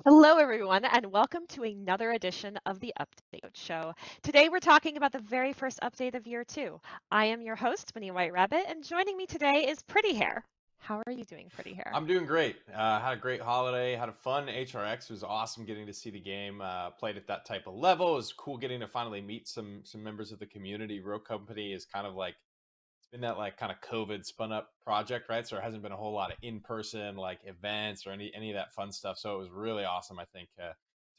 Hello, everyone, and welcome to another edition of the Update Show. Today, we're talking about the very first update of year 2. I am your host, Winnie White Rabbit, and joining me today is Pretty Hair. How are you doing, Pretty Hair? I'm doing great. Had a great holiday. Had a fun HRX. It was awesome getting to see the game. Played at that type of level. It was cool getting to finally meet some members of the community. Rogue Company is kind of like it's been that like kind of COVID spun up project, right? So there hasn't been a whole lot of in person like events or any of that fun stuff. So it was really awesome, I think, to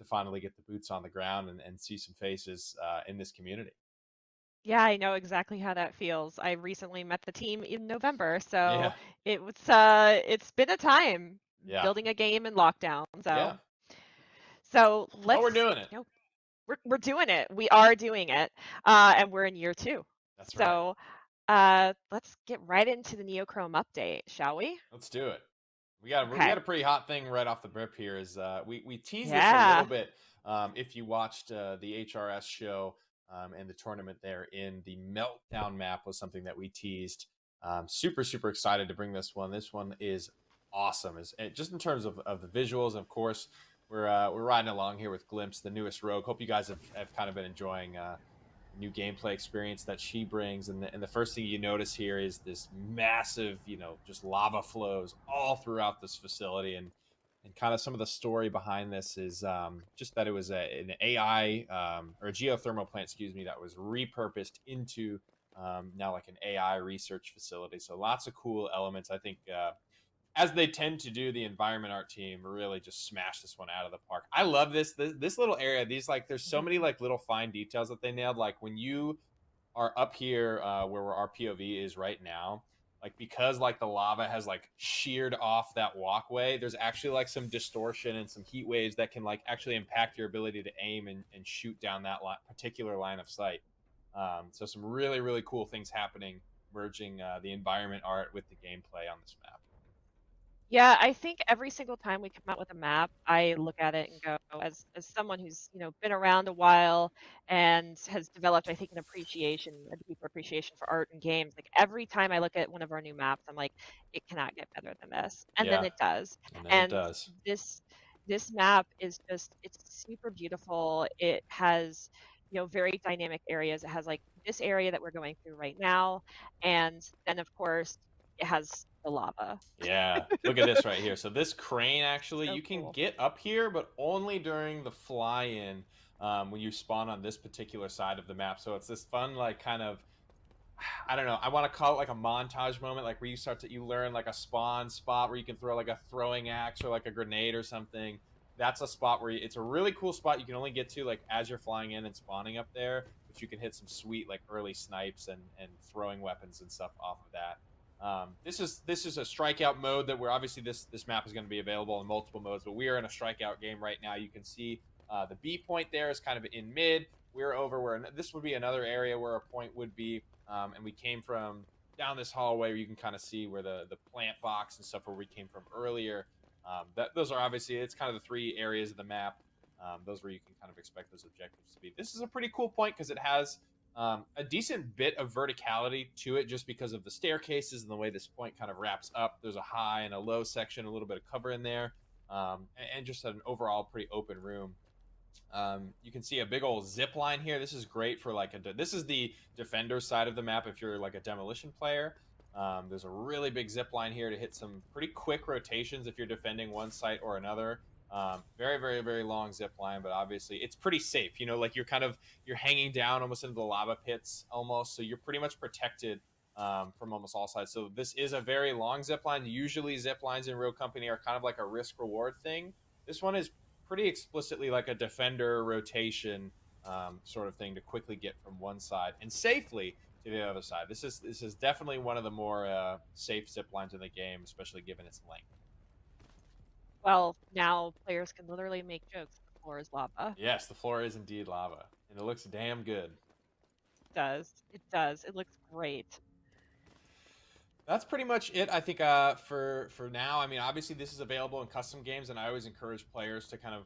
finally get the boots on the ground and see some faces in this community. Yeah, I know exactly how that feels. I recently met the team in November, so Yeah, it's been a time yeah, building a game in lockdown. yeah. So Oh, we're let's, doing it. we're doing it. We are doing it, and we're in year 2. That's right. So let's get right into the Neochrome update, shall we? Let's do it. We got Okay. a pretty hot thing right off the rip here. Is we teased this a Yeah. little bit. If you watched the HRS show and the tournament there in the Meltdown map was something that we teased. Super excited to bring this one. This one is awesome. Is just in terms of the visuals, and of course we're riding along here with Glimpse, the newest rogue. Hope you guys have kind of been enjoying new gameplay experience that she brings. And the first thing you notice here is this massive, just lava flows all throughout this facility. And kind of some of the story behind this is just that it was an AI or a geothermal plant, excuse me, that was repurposed into now like an AI research facility. So lots of cool elements. I think as they tend to do, the environment art team really just smashed this one out of the park. I love this little area. These like there's so many like little fine details that they nailed. Like when you are up here where our POV is right now, like because like the lava has like sheared off that walkway, there's actually like some distortion and some heat waves that can like actually impact your ability to aim and shoot down that particular line of sight. So some really cool things happening, merging the environment art with the gameplay on this map. Yeah, I think every single time we come out with a map, I look at it and go, as someone who's, been around a while and has developed, I think, a deeper appreciation for art and games. Like every time I look at one of our new maps, I'm like, it cannot get better than this. And then Yeah, it does. and then it And does. this this map is just it's super beautiful. It has, very dynamic areas. It has like this area that we're going through right now, and then of course it has the lava. Yeah, look at this right here. So this crane, actually, So you can cool. get up here, but only during the fly-in, when you spawn on this particular side of the map. So it's this fun, like, kind of, I don't know. I want to call it like a montage moment, like where you learn like a spawn spot where you can throw like a throwing axe or like a grenade or something. That's a spot where it's a really cool spot you can only get to like as you're flying in and spawning up there, but you can hit some sweet like early snipes and throwing weapons and stuff off of that. This is a strikeout mode that we're obviously this map is going to be available in multiple modes, but we are in a strikeout game right now. You can see the B point there is kind of in mid. We're over where this would be another area where a point would be, and we came from down this hallway where you can kind of see where the plant box and stuff where we came from earlier. Those are obviously, it's kind of the three areas of the map. Those where you can kind of expect those objectives to be. This is a pretty cool point because it has a decent bit of verticality to it just because of the staircases and the way this point kind of wraps up. There's a high and a low section, a little bit of cover in there, and just an overall pretty open room. You can see a big old zip line here. This is great for like this is the defender side of the map if you're like a demolition player. There's a really big zip line here to hit some pretty quick rotations if you're defending one site or another. Very, very, very long zip line, but obviously it's pretty safe. Like you're hanging down almost into the lava pits almost, so you're pretty much protected from almost all sides. So this is a very long zip line. Usually zip lines in Real Company are kind of like a risk reward thing. This one is pretty explicitly like a defender rotation sort of thing to quickly get from one side and safely to the other side. This is definitely one of the more safe zip lines in the game, especially given its length. Well, now players can literally make jokes. The floor is lava. Yes, the floor is indeed lava, and it looks damn good. It does. It does. It looks great. That's pretty much it, I think, for now. I mean, obviously, this is available in custom games, and I always encourage players to kind of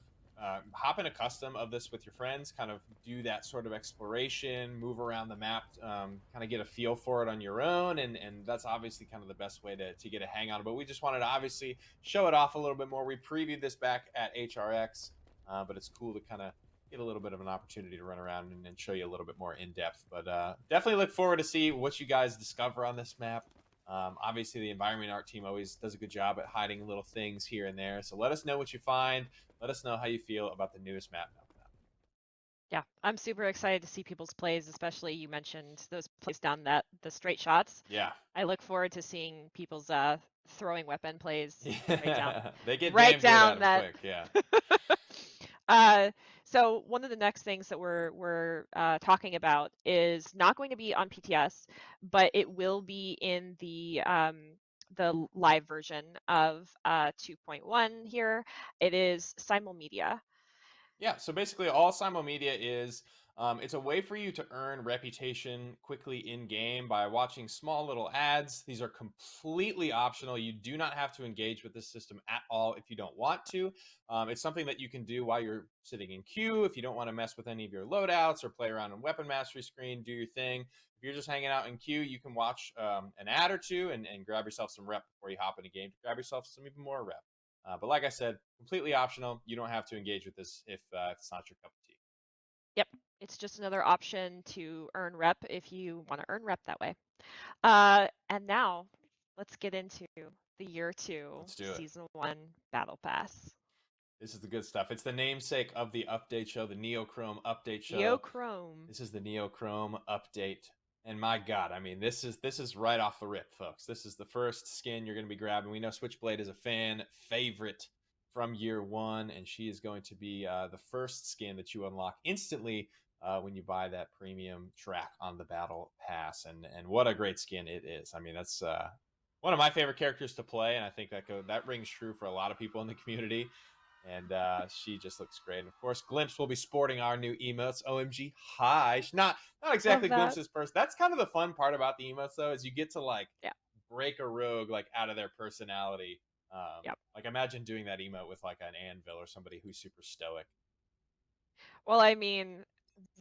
hop in a custom of this with your friends, kind of do that sort of exploration, move around the map, kind of get a feel for it on your own, and that's obviously kind of the best way to get a hang on it. But we just wanted to obviously show it off a little bit more. We previewed this back at HRX, but it's cool to kind of get a little bit of an opportunity to run around and show you a little bit more in depth. But definitely look forward to see what you guys discover on this map. Obviously, the environment art team always does a good job at hiding little things here and there. So let us know what you find. Let us know how you feel about the newest map. Yeah, I'm super excited to see people's plays, especially you mentioned those plays down the straight shots. Yeah. I look forward to seeing people's throwing weapon plays right down They get right damn good down at that. them quick. Yeah. So one of the next things that we're talking about is not going to be on PTS, but it will be in the live version of 2.1 here. It is simulmedia. Yeah, so basically all Simulmedia is, it's a way for you to earn reputation quickly in game by watching small little ads. These are completely optional. You do not have to engage with this system at all if you don't want to. It's something that you can do while you're sitting in queue. If you don't want to mess with any of your loadouts or play around on weapon mastery screen, do your thing. If you're just hanging out in queue, you can watch an ad or two and grab yourself some rep before you hop in a game to grab yourself some even more rep. But like I said, completely optional. You don't have to engage with this if it's not your cup of tea. Yep, it's just another option to earn rep if you want to earn rep that way. And now let's get into the year 2 Let's do it. season 1 battle pass. This is the good stuff. It's the namesake of the update show, the Neochrome Update Show. Neochrome. This is the Neochrome Update. And my God, I mean, this is right off the rip, folks. This is the first skin you're going to be grabbing. We know Switchblade is a fan favorite from year 1, and she is going to be the first skin that you unlock instantly when you buy that premium track on the Battle Pass. And what a great skin it is. I mean, that's one of my favorite characters to play, and I think that rings true for a lot of people in the community. And she just looks great. And of course, Glimpse will be sporting our new emotes. OMG, hi. Not exactly Glimpse's person. That's kind of the fun part about the emotes, though, is you get to break a rogue out of their personality. Like imagine doing that emote with like an Anvil or somebody who's super stoic. Well, I mean,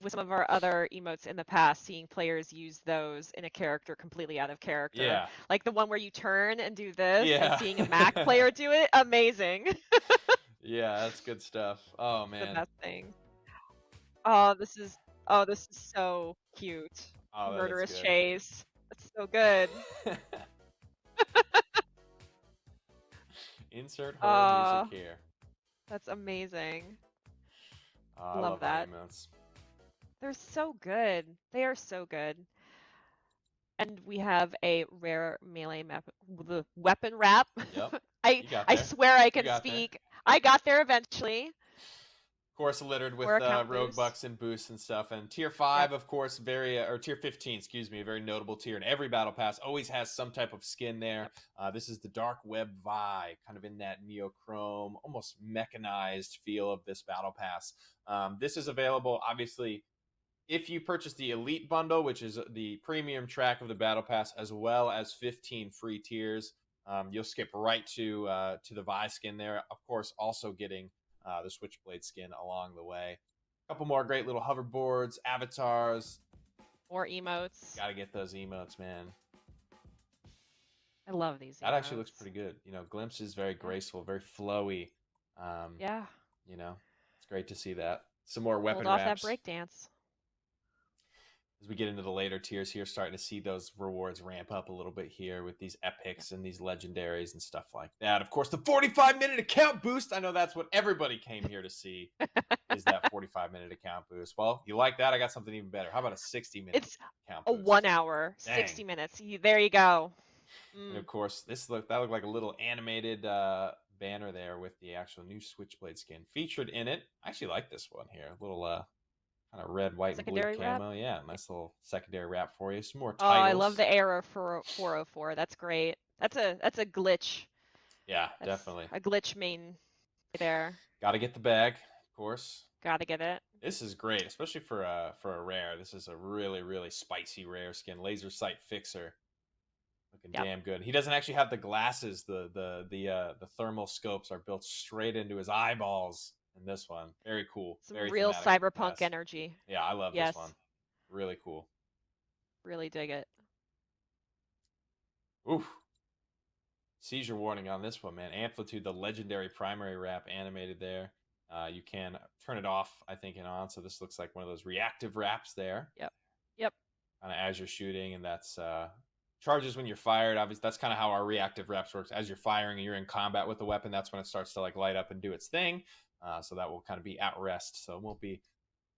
with some of our other emotes in the past, seeing players use those in a character completely out of character. Yeah. Like the one where you turn and do this, Yeah. and seeing a Mac player do it, amazing. Yeah, that's good stuff. Oh The man. best thing. Oh, this is so cute. Oh, that is Murderous good. chase. That's so good. Insert horror music Uh, here. that's amazing. I Love love my that. emotes. They're so good. They are so good. And we have a rare melee map, the weapon wrap. Yep. I You got I there. swear I You can got there. speak. I got there eventually. Of course, littered with 4 account rogue boost. bucks and boosts and stuff. And tier Yep. 5, of course, very or tier 15, excuse me, a very notable tier in every battle pass. Always has some type of skin there. Yep. This is the Dark Web Vi, kind of in that Neochrome, almost mechanized feel of this battle pass. This is available, obviously, if you purchase the Elite Bundle, which is the premium track of the Battle Pass, as well as 15 free tiers. You'll skip right to the Vi skin there. Of course, also getting the Switchblade skin along the way. A couple more great little hoverboards, avatars. More emotes. Got to get those emotes, man. I love these That actually looks emotes. pretty good. Glimpse is very Yeah. graceful, very flowy. Yeah. It's great to see that. Some more weapon Pulled off that wraps. breakdance. As we get into the later tiers here, starting to see those rewards ramp up a little bit here with these epics and these legendaries and stuff like that. Of course, the 45-minute account boost. I know that's what everybody came here to see, is that 45-minute account boost. Well, you like that? I got something even better. How about a 60-minute It's account a boost? 1 hour, Dang. 60 minutes. There you go. And of course, that looked like a little animated banner there with the actual new Switchblade skin featured in it. I actually like this one here. A little kind of red, white, and blue Secondary wrap. camo. Yeah, nice little secondary wrap for you. Some more Oh, titles. I love the arrow for 404. That's great. That's a glitch. Yeah, That's definitely. a glitch main there. Got to get the bag, of course. Gotta get it. This is great, especially for a rare. This is a really, really spicy rare skin. Laser sight fixer, looking damn good. He doesn't actually have the glasses. The thermal scopes are built straight into his eyeballs in this one. Very cool. Some Very real thematic cyberpunk pass. energy. Yeah, I love Yes. this one. Really cool. Really dig it. Oof. Seizure warning on this one, man. Amplitude, the legendary primary wrap animated there. You can turn it off, I think, and on. So this looks like one of those reactive wraps there. Yep. Kind of as you're shooting, and that's charges when you're fired. Obviously, that's kind of how our reactive wraps works. As you're firing and you're in combat with the weapon, that's when it starts to like light up and do its thing. So that will kind of be at rest. So it won't be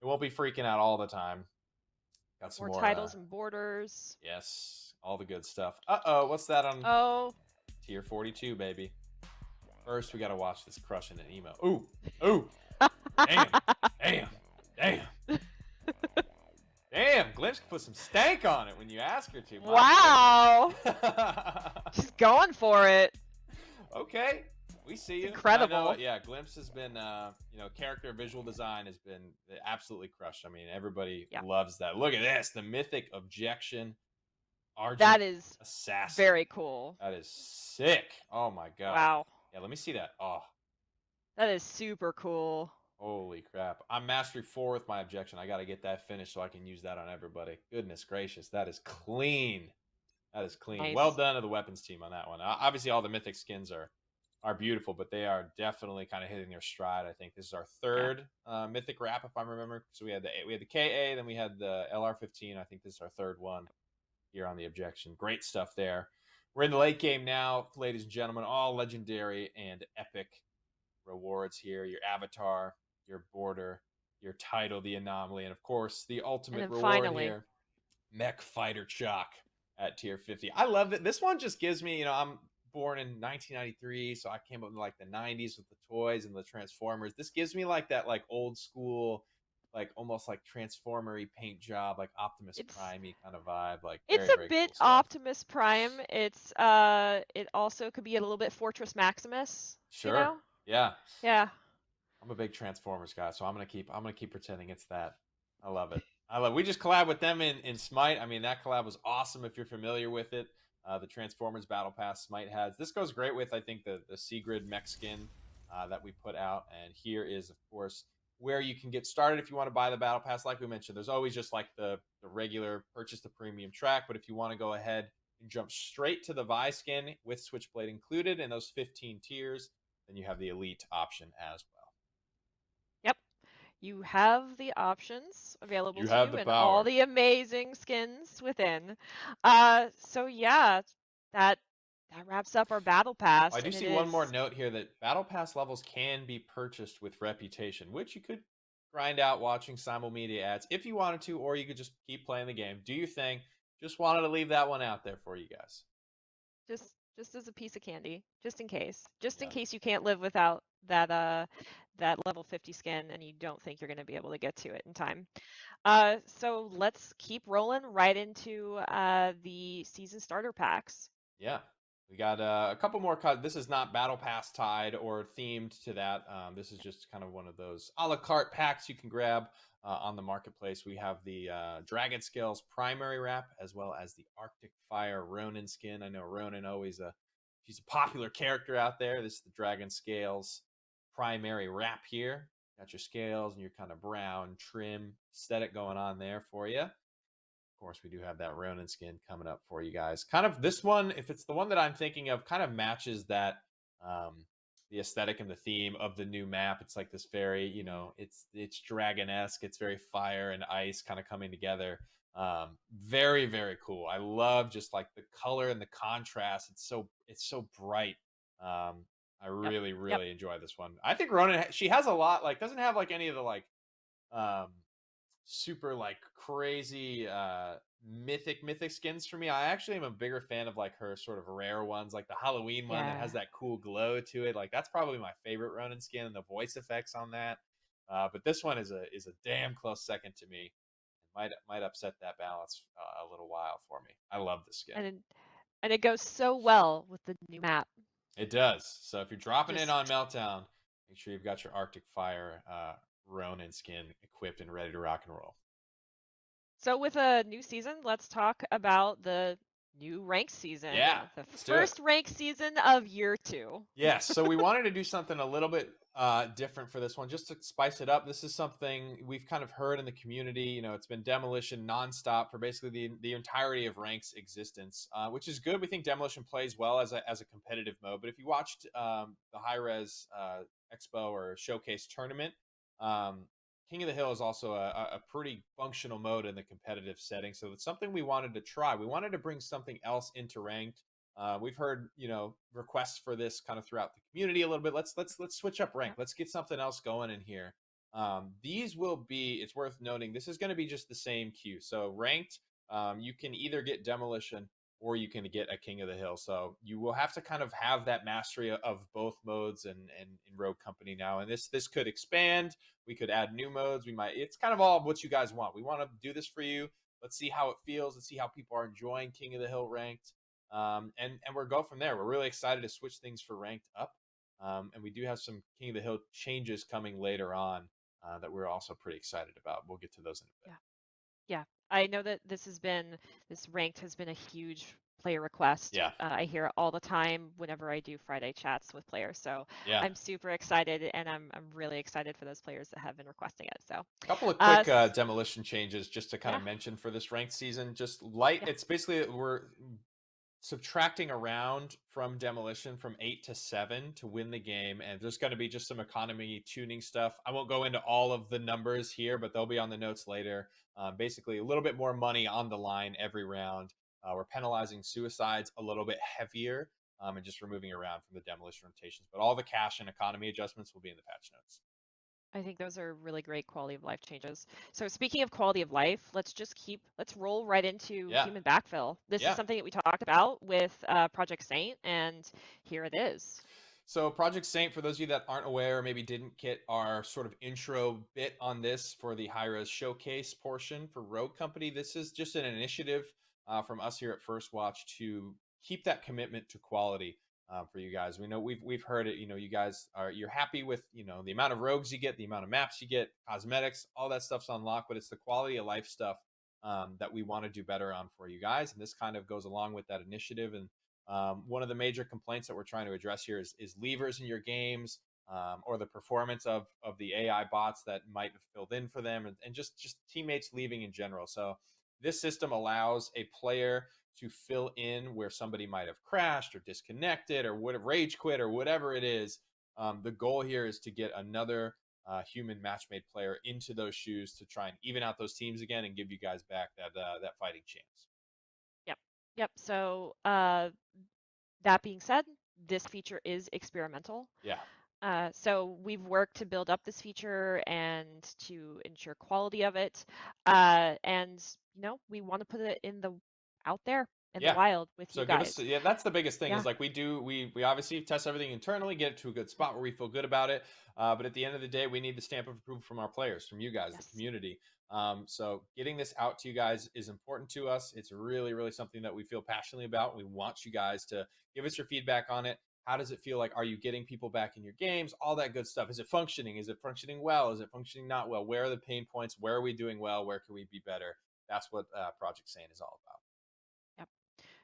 freaking out all the time. Got some more titles and borders. Yes, all the good stuff. What's that on? Oh. Tier 42, baby. First, we gotta watch this crushing an emo. Ooh, damn. Damn, Glimpse can put some stank on it when you ask her to. Wow. She's going for it. Okay, we see you. Incredible. Yeah, Glimpse has been, character visual design has been absolutely crushed. I mean, everybody loves that. Look at this, the mythic objection. Argent that is assassin. Very cool. That is sick. Oh my god. Wow. Yeah, let me see that. Oh. That is super cool. Holy crap. I'm mastery 4 with my objection. I got to get that finished so I can use that on everybody. Goodness gracious. That is clean. That is clean. Nice. Well done to the weapons team on that one. Obviously, all the mythic skins are beautiful, but they are definitely kind of hitting their stride. I think this is our third mythic wrap, if I remember. So we had the KA, then we had the LR15. I think this is our third one here on the objection. Great stuff there. We're in the late game now, ladies and gentlemen. All legendary and epic rewards here. Your avatar, your border, your title, the anomaly, and of course the ultimate reward here, Mech Fighter Chalk at tier 50. I love it. This one just gives me, I'm born in 1993, so I came up in like the 90s with the toys and the Transformers. This gives me like that like old school, like almost like transformery paint job, like Optimus Prime-y kind of vibe. Like it's a bit cool Optimus Prime. It's it also could be a little bit Fortress Maximus. Sure. You know? Yeah. I'm a big Transformers guy, so I'm gonna keep pretending it's that. I love it. We just collabed with them in Smite. I mean, that collab was awesome if you're familiar with it. The Transformers Battle Pass Smite has. This goes great with, I think, the Sigrid mech skin that we put out. And here is, of course, where you can get started if you want to buy the Battle Pass. Like we mentioned, there's always just like the regular purchase the premium track. But if you want to go ahead and jump straight to the Vi skin with Switchblade included in those 15 tiers, then you have the elite option as well. Yep. You have the options available You to have you the and all power. the amazing skins within. So yeah, that that wraps up our battle I pass, do and it see one more is note here that battle pass levels can be purchased with reputation, which you could grind out watching simulmedia ads if you wanted to, or you could just keep playing the game. Do your thing. Just wanted to leave that one out there for you guys. just as a piece of candy, just in Yeah. case you can't live without that level 50 skin and you don't think you're going to be able to get to it in time. So let's keep rolling right into the season starter packs. Yeah. We got a couple more. This is not battle pass tied or themed to that. This is just kind of one of those a la carte packs you can grab on the marketplace. We have the Dragon Scales primary wrap as well as the Arctic Fire Ronin skin. I know Ronin always she's a popular character out there. This is the Dragon Scales primary wrap here. Got your scales and your kind of brown trim aesthetic going on there for you. Of course, we do have that Ronin skin coming up for you guys. Kind of this one, if it's the one that I'm thinking of, kind of matches that um, the aesthetic and the theme of the new map. It's like this very, it's dragon-esque. It's very fire and ice kind of coming together. Very, very cool. I love just like the color and the contrast. It's so bright. I Yep. really, Yep. really enjoy this one. I think Ronin, she has a lot, like doesn't have like any of the like um super like crazy mythic skins for me. I actually am a bigger fan of like her sort of rare ones, like the Halloween one that has Yeah. that cool glow to it. Like that's probably my favorite Ronin skin, and the voice effects on that. But this one is a damn close second to me. Might upset that balance a little while for me. I love the skin. And it, and it goes so well with the new map. It does. So if you're dropping in Just on Meltdown, make sure you've got your Arctic Fire Ronin skin equipped and ready to rock and roll. so with a new season, let's talk about the new rank season, Yeah, the let's do it. first rank season of year 2. Yes, so we wanted to do something a little bit different for this one, just to spice it up. This is something we've kind of heard in the community. It's been demolition nonstop for basically the entirety of Rank's existence, which is good. We think demolition plays well as a competitive mode. But if you watched the Hi-Rez Expo or Showcase tournament, um, King of the Hill is also a pretty functional mode in the competitive setting. So it's something we wanted to try. We wanted to bring something else into Ranked. We've heard, requests for this kind of throughout the community a little bit. Let's switch up rank. Yep. Let's get something else going in here. These will be. It's worth noting. This is going to be just the same queue. So ranked, you can either get demolition or you can get a King of the Hill. So you will have to kind of have that mastery of both modes and in Rogue Company now. And this could expand. We could add new modes. We might. It's kind of all what you guys want. We want to do this for you. Let's see how it feels. Let's see how people are enjoying King of the Hill ranked. And we'll go from there. We're really excited to switch things for ranked up, and we do have some King of the Hill changes coming later on that we're also pretty excited about. We'll get to those in a bit. Yeah. Yeah. I know that this ranked has been a huge player request. Yeah, I hear it all the time whenever I do Friday chats with players. So yeah. I'm super excited, and I'm really excited for those players that have been requesting it. So, A couple of quick s- demolition changes just to kind yeah, of mention for this ranked season. Just light. yeah, It's basically we're subtracting around from demolition from 8 to 7 to win the game, and there's going to be just some economy tuning stuff. I won't go into all of the numbers here, but they'll be on the notes later. Basically a little bit more money on the line every round. We're penalizing suicides a little bit heavier, and just removing around from the demolition rotations, but all the cash and economy adjustments will be in the patch notes. I think those are really great quality of life changes. So speaking of quality of life, let's roll right into Yeah, human backfill. This is yeah. something that we talked about with Project Saint, and here it is. So, Project Saint, for those of you that aren't aware, maybe didn't get our sort of intro bit on this for the Hi-Rez showcase portion for Rogue Company, this is just an initiative from us here at First Watch to keep that commitment to quality for you guys. We know we've heard it. You guys you're happy with the amount of rogues you get, the amount of maps you get, cosmetics, all that stuff's unlocked, but it's the quality of life stuff that we want to do better on for you guys. And this kind of goes along with that initiative. And one of the major complaints that we're trying to address here is levers in your games, or the performance of the AI bots that might have filled in for them, and just teammates leaving in general. So this system allows a player to fill in where somebody might have crashed or disconnected or would have rage quit or whatever it is. The goal here is to get another human match-made player into those shoes to try and even out those teams again and give you guys back that fighting chance. Yep. Yep. So that being said, this feature is experimental. Yeah. So we've worked to build up this feature and to ensure quality of it. And we want to put it out there in the Yeah. wild with you So give guys. us, yeah, that's the biggest thing Yeah. is like we obviously test everything internally, get it to a good spot where we feel good about it. But at the end of the day, we need the stamp of approval from our players, from you guys, the Yes. community. So getting this out to you guys is important to us. It's really, really something that we feel passionately about. We want you guys to give us your feedback on it. How does it feel like? Are you getting people back in your games? All that good stuff. Is it functioning? Is it functioning well? Is it functioning not well? Where are the pain points? Where are we doing well? Where can we be better? That's what Project Sane is all about. Yep.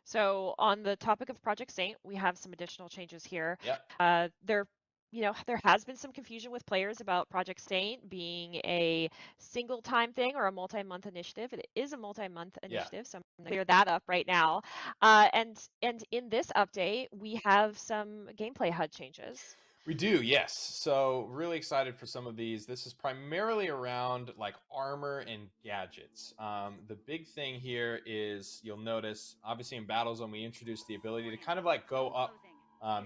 So on the topic of Project Saint, we have some additional changes here. Yep. There has been some confusion with players about Project Saint being a single time thing or a multi-month initiative. It is a multi-month Yeah. initiative, so I'm going to clear that up right now. And in this update, we have some gameplay HUD changes. We do, yes. So really excited for some of these. This is primarily around like armor and gadgets. The big thing here is you'll notice, obviously in Battlezone, we introduced the ability to kind of like go up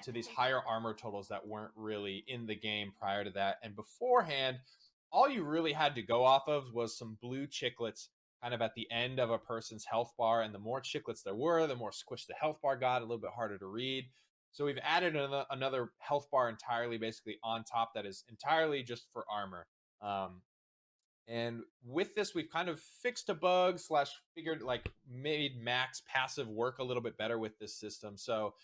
to these higher armor totals that weren't really in the game prior to that. And beforehand, all you really had to go off of was some blue chiclets kind of at the end of a person's health bar. And the more chiclets there were, the more squished the health bar got, a little bit harder to read. So we've added another health bar entirely, basically on top that is entirely just for armor. Um, and with this, we've kind of fixed a bug slash figured like made max passive work a little bit better with this system. So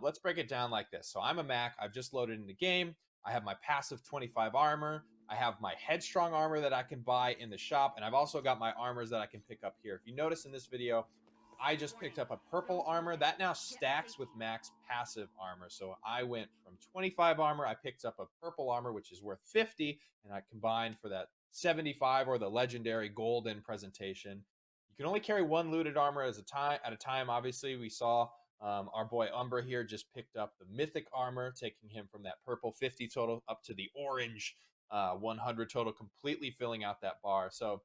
let's break it down like this. So I'm a Mac. I've just loaded in the game. I have my passive 25 armor. I have my headstrong armor that I can buy in the shop. And I've also got my armors that I can pick up here. If you notice in this video, I just picked up a purple armor that now stacks with max passive armor. So I went from 25 armor, I picked up a purple armor, which is worth 50, and I combined for that 75 or the legendary golden presentation. You can only carry one looted armor at a time. Obviously, we saw our boy Umbra here just picked up the mythic armor, taking him from that purple 50 total up to the orange 100 total, completely filling out that bar. So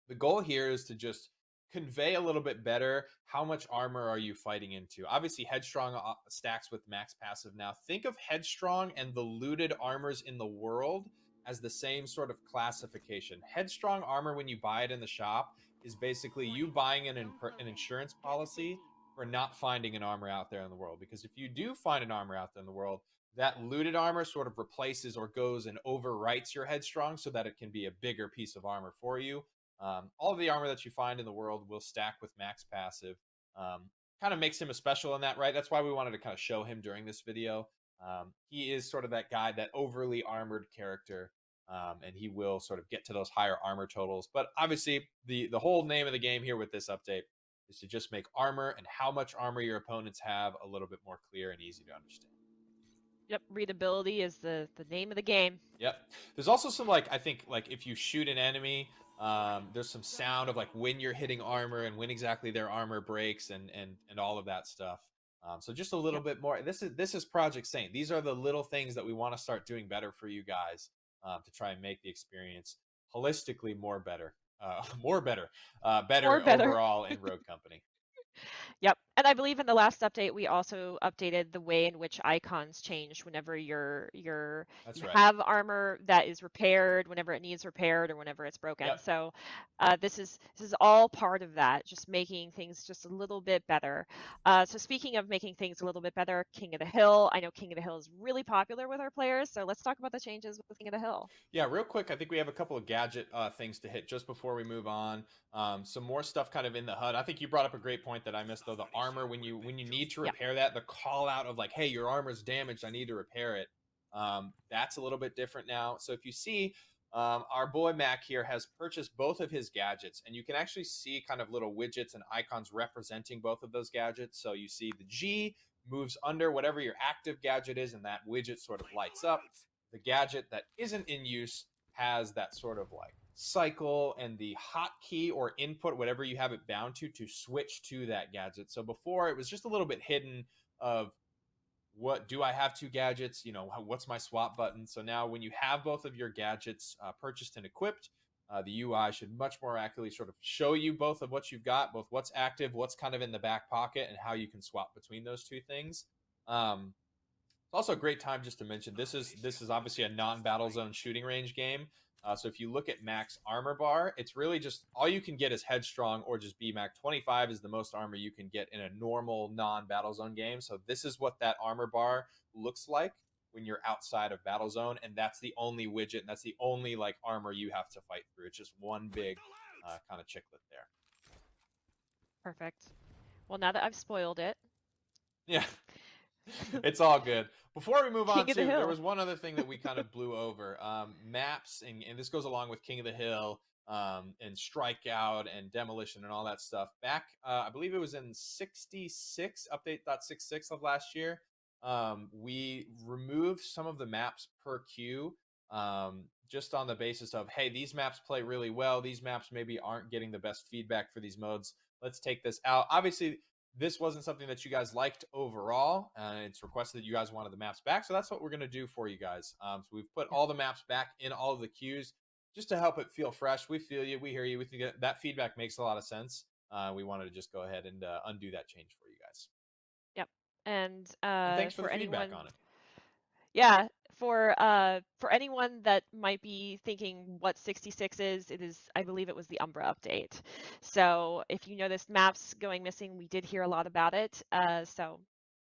the goal here is to just convey a little bit better how much armor are you fighting into. Obviously headstrong stacks with max passive. Now think of headstrong and the looted armors in the world as the same sort of classification. Headstrong armor, when you buy it in the shop, is basically you buying an insurance policy for not finding an armor out there in the world, because if you do find an armor out there in the world, that looted armor sort of replaces or goes and overwrites your headstrong so that it can be a bigger piece of armor for you. All of the armor that you find in the world will stack with max passive. Kind of makes him a special in that, right? That's why we wanted to kind of show him during this video. He is sort of that guy, that overly armored character, and he will sort of get to those higher armor totals. But obviously, the whole name of the game here with this update is to just make armor and how much armor your opponents have a little bit more clear and easy to understand. Yep, readability is the name of the game. Yep. There's also some like, I think like if you shoot an enemy, there's some sound of like when you're hitting armor and when exactly their armor breaks and all of that stuff. So just a little Yep. bit more. This is Project Saint. These are the little things that we want to start doing better for you guys to try and make the experience holistically better, Or better better. overall in Rogue Company. Yep. And I believe in the last update we also updated the way in which icons change whenever That's you right. have armor that is repaired, whenever it needs repaired or whenever it's broken. Yep. So this is all part of that, just making things just a little bit better. So speaking of making things a little bit better, King of the Hill. I know King of the Hill is really popular with our players, so let's talk about the changes with King of the Hill. Yeah, real quick, I think we have a couple of gadget things to hit just before we move on. Some more stuff kind of in the HUD. I think you brought up a great point that I missed though. The armor, when you need to Yep. repair that, the call out of like, hey, your armor's damaged, I need to repair it. That's a little bit different now. So if you see, our boy Mac here has purchased both of his gadgets, and you can actually see kind of little widgets and icons representing both of those gadgets. So you see the G moves under whatever your active gadget is, and that widget sort of lights up. The gadget that isn't in use has that sort of like cycle and the hotkey or input, whatever you have it bound to switch to that gadget. So before it was just a little bit hidden of what do I have two gadgets? What's my swap button? So now when you have both of your gadgets purchased and equipped, the UI should much more accurately sort of show you both of what you've got, both what's active, what's kind of in the back pocket, and how you can swap between those two things. It's also a great time just to mention this is obviously a non-battle zone shooting range game. So if you look at max armor bar, it's really just all you can get is headstrong or just BMAC. 25 is the most armor you can get in a normal non-battle zone game. So this is what that armor bar looks like when you're outside of battle zone, and that's the only widget, and that's the only like armor you have to fight through. It's just one big kind of chiclet there. Perfect. Well, now that I've spoiled it, Yeah. It's all good. Before we move on King of the to, there Hill. was one other thing that we kind of blew over. Maps, and this goes along with King of the Hill, and Strikeout and Demolition and all that stuff. Back, I believe it was in 66, update.66 of last year, we removed some of the maps per queue, just on the basis of, hey, these maps play really well. These maps maybe aren't getting the best feedback for these modes. Let's take this out. Obviously, this wasn't something that you guys liked overall, and it's requested that you guys wanted the maps back, so that's what we're going to do for you guys. So we've put all the maps back in all of the queues just to help it feel fresh. We feel you, we hear you, we think that feedback makes a lot of sense. We wanted to just go ahead and undo that change for you guys. Yep. And And thanks for the for feedback anyone, on it. yeah, for anyone that might be thinking what 66 is, it is, I believe it was the Umbra update. So if you noticed maps going missing, we did hear a lot about it. So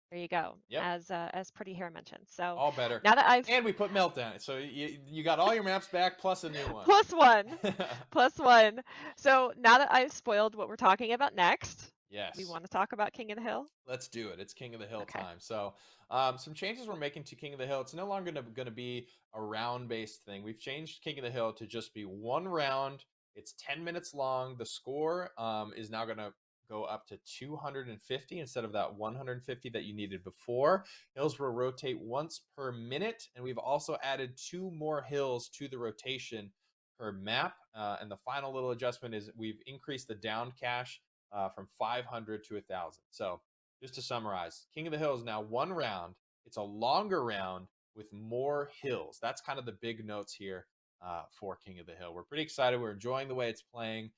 there you go, Yep, as Pretty Hair mentioned. So all better. now that I've And we put Meltdown, so you got all your maps back plus a new one. plus one, plus one. So now that I've spoiled what we're talking about next, we Yes. want to talk about King of the Hill. Let's do it. It's King of the Hill Okay. time. So, some changes we're making to King of the Hill. It's no longer going to be a round based thing. We've changed King of the Hill to just be one round. It's 10 minutes long. The score is now going to go up to 250 instead of that 150 that you needed before. Hills will rotate once per minute, and we've also added two more hills to the rotation per map. And the final little adjustment is we've increased the down cache from 500 to 1,000. So, just to summarize, King of the Hill is now one round. It's a longer round with more hills. That's kind of the big notes here for King of the Hill. We're pretty excited. We're enjoying the way it's playing.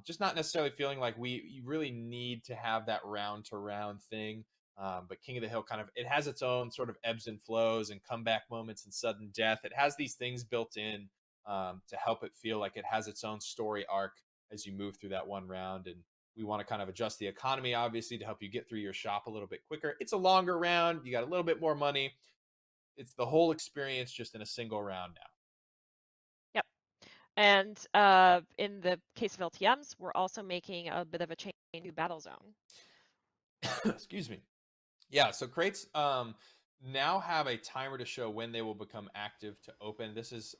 Just not necessarily feeling like you really need to have that round to round thing. But King of the Hill it has its own sort of ebbs and flows and comeback moments and sudden death. It has these things built in to help it feel like it has its own story arc as you move through that one round. And we want to kind of adjust the economy, obviously, to help you get through your shop a little bit quicker. It's a longer round. You got a little bit more money. It's the whole experience just in a single round Yep. And in the case of LTMs, we're also making a bit of a change to Battle Zone. now. Excuse me. Yeah, so crates now have a timer to show when they will become active to open. This is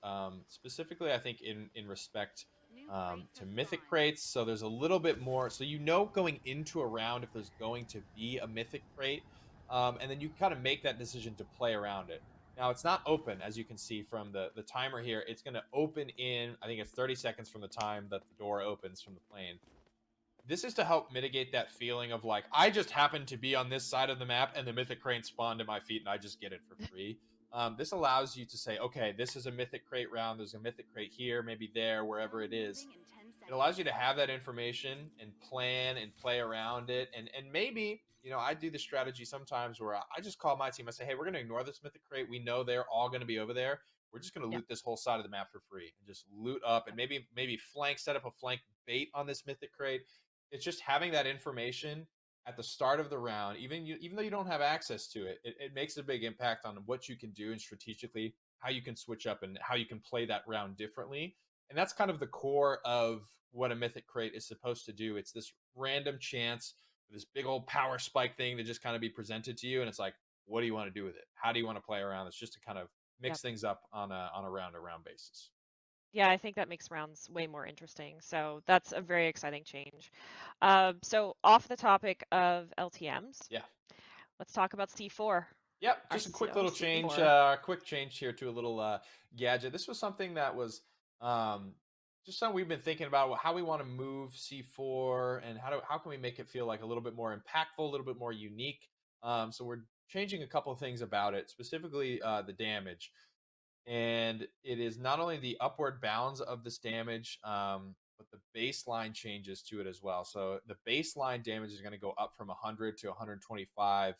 specifically, I think, in respect to mythic crates. So there's a little bit more. So going into a round if there's going to be a mythic crate, and then you kind of make that decision to play around it. Now it's not open, as you can see from the timer here. It's going to open in, I think it's 30 seconds from the time that the door opens from the plane. This is to help mitigate that feeling of like, I just happen to be on this side of the map and the mythic crate spawned at my feet and I just get it for free. This allows you to say, okay, this is a mythic crate round. There's a mythic crate here, maybe there, wherever it is. It allows you to have that information and plan and play around it. And maybe, I do the strategy sometimes where I just call my team. I say, hey, we're going to ignore this mythic crate. We know they're all going to be over there. We're just going to Yep. loot this whole side of the map for free and just loot up and Yep. maybe set up a flank bait on this mythic crate. It's just having that information at the start of the round, even though you don't have access to it, it makes a big impact on what you can do and strategically how you can switch up and how you can play that round differently. And that's kind of the core of what a mythic crate is supposed to do. It's this random chance, this big old power spike thing to just kind of be presented to you, and it's like, what do you want to do with it? How do you want to play around? It's just to kind of mix Yep. things up on a round to round basis. Yeah, I think that makes rounds way more interesting. So that's a very exciting change. So off the topic of LTMs, Yeah. let's talk about C4. Yep, Our just a quick little change. C4. Quick change here to a little gadget. This was something that was just something we've been thinking about how we want to move C4 and how can we make it feel like a little bit more impactful, a little bit more unique. So we're changing a couple of things about it, specifically the damage. And it is not only the upward bounds of this damage, but the baseline changes to it as well. So the baseline damage is going to go up from 100 to 125.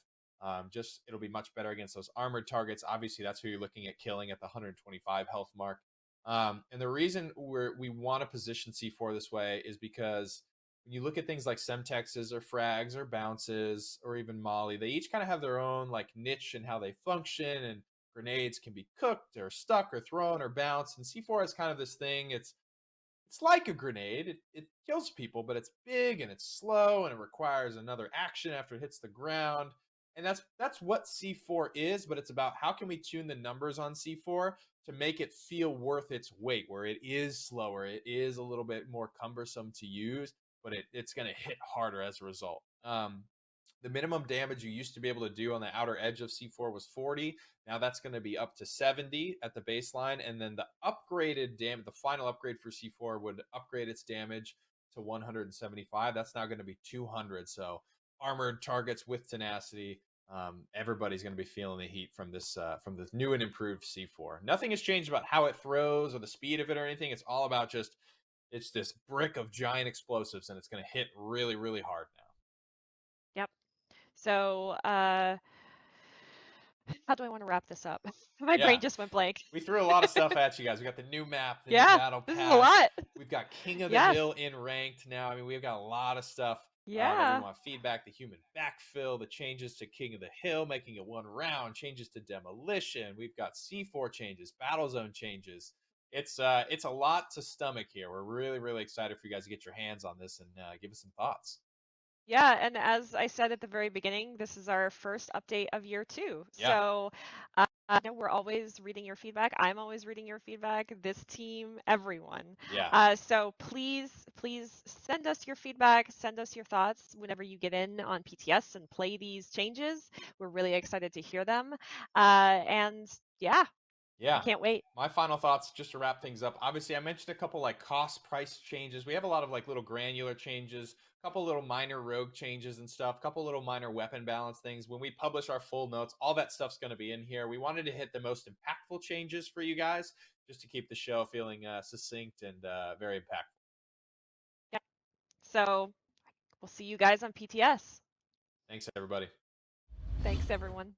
Just it'll be much better against those armored targets. Obviously, that's who you're looking at killing at the 125 health mark. And the reason we want to position C4 this way is because when you look at things like Semtexes or frags or bounces or even Molly, they each kind of have their own like niche and how they function, and grenades can be cooked or stuck or thrown or bounced. And C4 is kind of this thing. It's like a grenade. It kills people, but it's big and it's slow and it requires another action after it hits the ground. And that's what C4 is, but it's about how can we tune the numbers on C4 to make it feel worth its weight, where it is slower, it is a little bit more cumbersome to use, but it's going to hit harder as a result. The minimum damage you used to be able to do on the outer edge of C4 was 40. Now that's going to be up to 70 at the baseline. And then the upgraded damage, the final upgrade for C4 would upgrade its damage to 175. That's now going to be 200. So armored targets with tenacity, everybody's going to be feeling the heat from this new and improved C4. Nothing has changed about how it throws or the speed of it or anything. It's all about just it's this brick of giant explosives, and it's going to hit really, really hard now. Yep. So, how do I want to wrap this up? My Yeah, brain just went blank. we threw a lot of stuff at you guys. We got the new map, the new Yeah, battle this is a pass. lot. We've got King of the Yes. Hill in ranked now. I mean, we've got a lot of stuff that we Yeah. want feedback. The human backfill, the changes to King of the Hill, making it one round, changes to demolition. We've got C4 changes, battle zone changes. It's a lot to stomach here. We're really, really excited for you guys to get your hands on this and give us some thoughts. Yeah, and as I said at the very beginning, this is our first update of year two. Yeah, So, we're always reading your feedback. I'm always reading your feedback. This team, everyone. yeah, So please send us your feedback. Send us your thoughts whenever you get in on PTS and play these changes. We're really excited to hear them. And yeah, I yeah. can't wait. My final thoughts, just to wrap things up. Obviously, I mentioned a couple like cost price changes. We have a lot of like little granular changes, a couple little minor rogue changes and stuff, a couple little minor weapon balance things. When we publish our full notes, all that stuff's going to be in here. We wanted to hit the most impactful changes for you guys, just to keep the show feeling succinct and very impactful. Yeah. So we'll see you guys on PTS. Thanks, everybody. Thanks, everyone.